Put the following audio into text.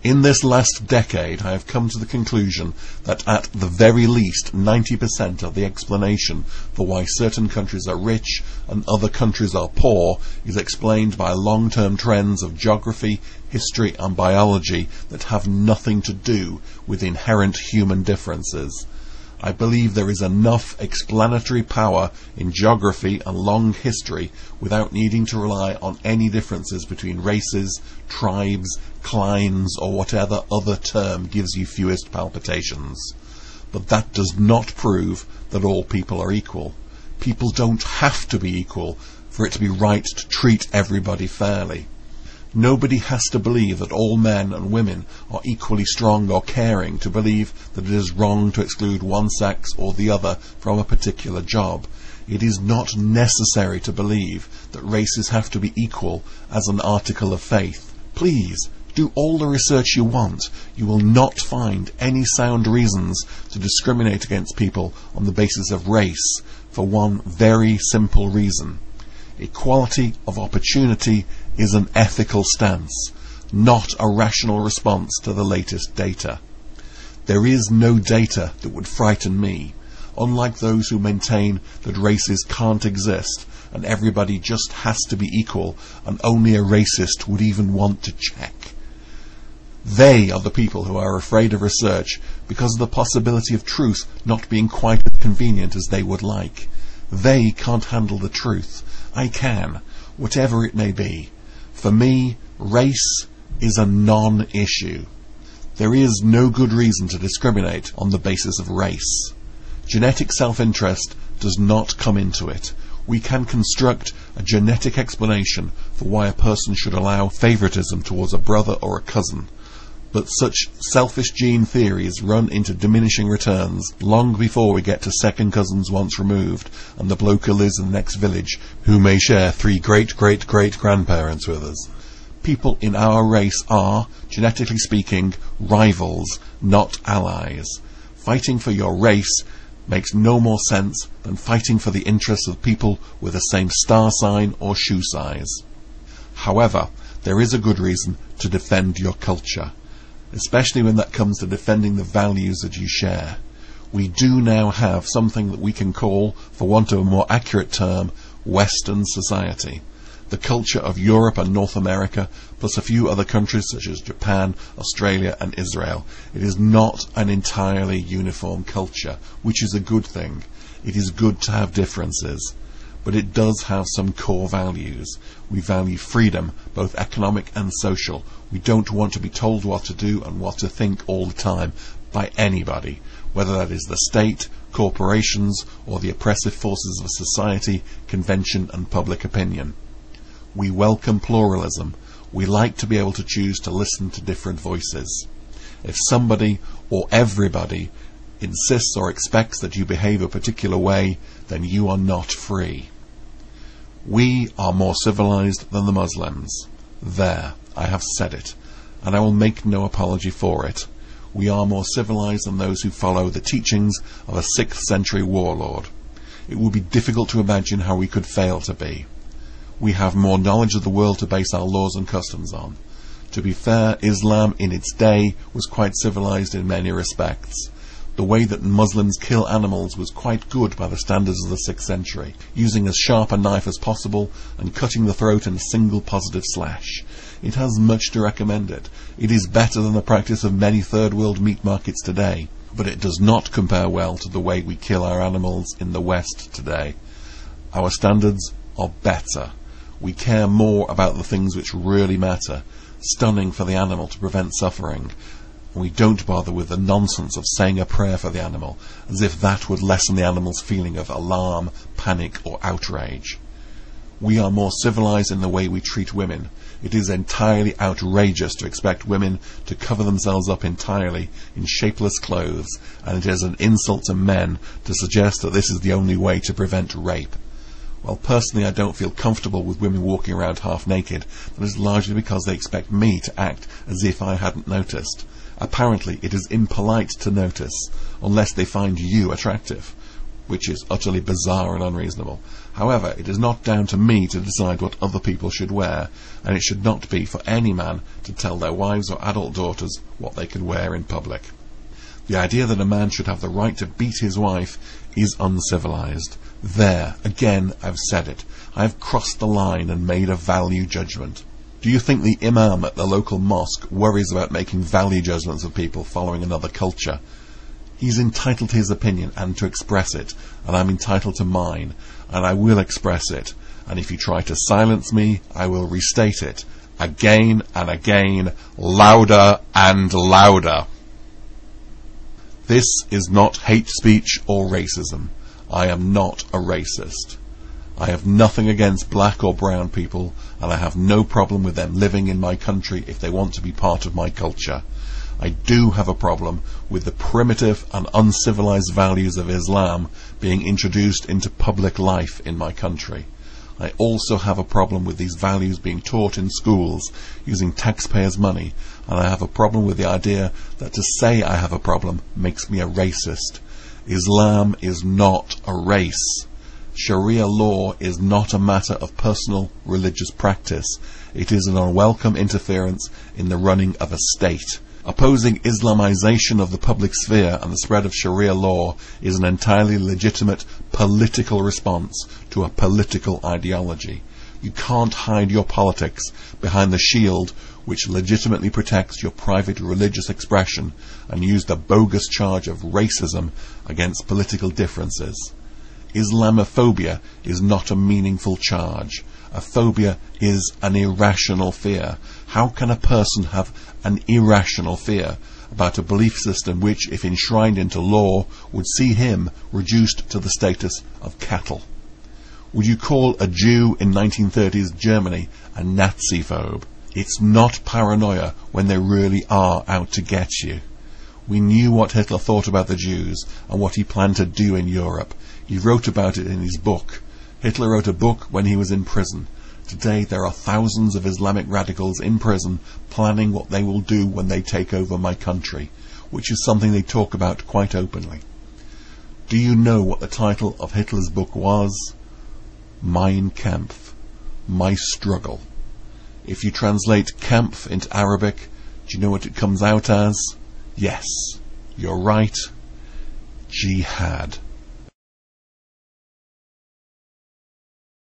In this last decade, I have come to the conclusion that at the very least 90% of the explanation for why certain countries are rich and other countries are poor is explained by long-term trends of geography, history and biology that have nothing to do with inherent human differences. I believe there is enough explanatory power in geography and long history without needing to rely on any differences between races, tribes, climes, or whatever other term gives you fewest palpitations. But that does not prove that all people are equal. People don't have to be equal for it to be right to treat everybody fairly. Nobody has to believe that all men and women are equally strong or caring to believe that it is wrong to exclude one sex or the other from a particular job. It is not necessary to believe that races have to be equal as an article of faith. Please, do all the research you want. You will not find any sound reasons to discriminate against people on the basis of race for one very simple reason. Equality of opportunity is an ethical stance, not a rational response to the latest data. There is no data that would frighten me, unlike those who maintain that races can't exist and everybody just has to be equal and only a racist would even want to check. They are the people who are afraid of research because of the possibility of truth not being quite as convenient as they would like. They can't handle the truth. I can, whatever it may be. For me, race is a non-issue. There is no good reason to discriminate on the basis of race. Genetic self-interest does not come into it. We can construct a genetic explanation for why a person should allow favoritism towards a brother or a cousin. But such selfish gene theories run into diminishing returns long before we get to second cousins once removed and the bloke who lives in the next village who may share 3 great-great-great-grandparents with us. People in our race are, genetically speaking, rivals, not allies. Fighting for your race makes no more sense than fighting for the interests of people with the same star sign or shoe size. However, there is a good reason to defend your culture, especially when that comes to defending the values that you share. We do now have something that we can call, for want of a more accurate term, Western society. The culture of Europe and North America, plus a few other countries such as Japan, Australia and Israel. It is not an entirely uniform culture, which is a good thing. It is good to have differences. But it does have some core values. We value freedom, both economic and social. We don't want to be told what to do and what to think all the time by anybody, whether that is the state, corporations, or the oppressive forces of society, convention and public opinion. We welcome pluralism. We like to be able to choose to listen to different voices. If somebody or everybody insists or expects that you behave a particular way, then you are not free. We are more civilized than the Muslims. There, I have said it, and I will make no apology for it. We are more civilized than those who follow the teachings of a 6th century warlord. It would be difficult to imagine how we could fail to be. We have more knowledge of the world to base our laws and customs on. To be fair, Islam in its day was quite civilized in many respects. The way that Muslims kill animals was quite good by the standards of the 6th century, using as sharp a knife as possible and cutting the throat in a single positive slash. It has much to recommend it. It is better than the practice of many third world meat markets today, but it does not compare well to the way we kill our animals in the West today. Our standards are better. We care more about the things which really matter, stunning for the animal to prevent suffering. And we don't bother with the nonsense of saying a prayer for the animal, as if that would lessen the animal's feeling of alarm, panic or outrage. We are more civilized in the way we treat women. It is entirely outrageous to expect women to cover themselves up entirely in shapeless clothes, and it is an insult to men to suggest that this is the only way to prevent rape. Well, personally, I don't feel comfortable with women walking around half naked. That is largely because they expect me to act as if I hadn't noticed. Apparently, it is impolite to notice, unless they find you attractive. which is utterly bizarre and unreasonable. However, it is not down to me to decide what other people should wear, and it should not be for any man to tell their wives or adult daughters what they can wear in public. The idea that a man should have the right to beat his wife is uncivilized. There, again, I've said it. I have crossed the line and made a value judgment. Do you think the imam at the local mosque worries about making value judgments of people following another culture? He's entitled to his opinion and to express it, and I'm entitled to mine, and I will express it. And if you try to silence me, I will restate it, again and again, louder and louder. This is not hate speech or racism. I am not a racist. I have nothing against black or brown people, and I have no problem with them living in my country if they want to be part of my culture. I do have a problem with the primitive and uncivilized values of Islam being introduced into public life in my country. I also have a problem with these values being taught in schools using taxpayers' money, and I have a problem with the idea that to say I have a problem makes me a racist. Islam is not a race. Sharia law is not a matter of personal religious practice. It is an unwelcome interference in the running of a state. Opposing Islamization of the public sphere and the spread of Sharia law is an entirely legitimate political response to a political ideology. You can't hide your politics behind the shield which legitimately protects your private religious expression and use the bogus charge of racism against political differences. Islamophobia is not a meaningful charge. A phobia is an irrational fear. How can a person have an irrational fear about a belief system which, if enshrined into law, would see him reduced to the status of cattle? Would you call a Jew in 1930s Germany a Nazi-phobe? It's not paranoia when they really are out to get you. We knew what Hitler thought about the Jews and what he planned to do in Europe. He wrote about it in his book. Hitler wrote a book when he was in prison. Today there are thousands of Islamic radicals in prison planning what they will do when they take over my country, which is something they talk about quite openly. Do you know what the title of Hitler's book was? Mein Kampf, My Struggle. If you translate Kampf into Arabic, do you know what it comes out as? Yes, you're right. Jihad.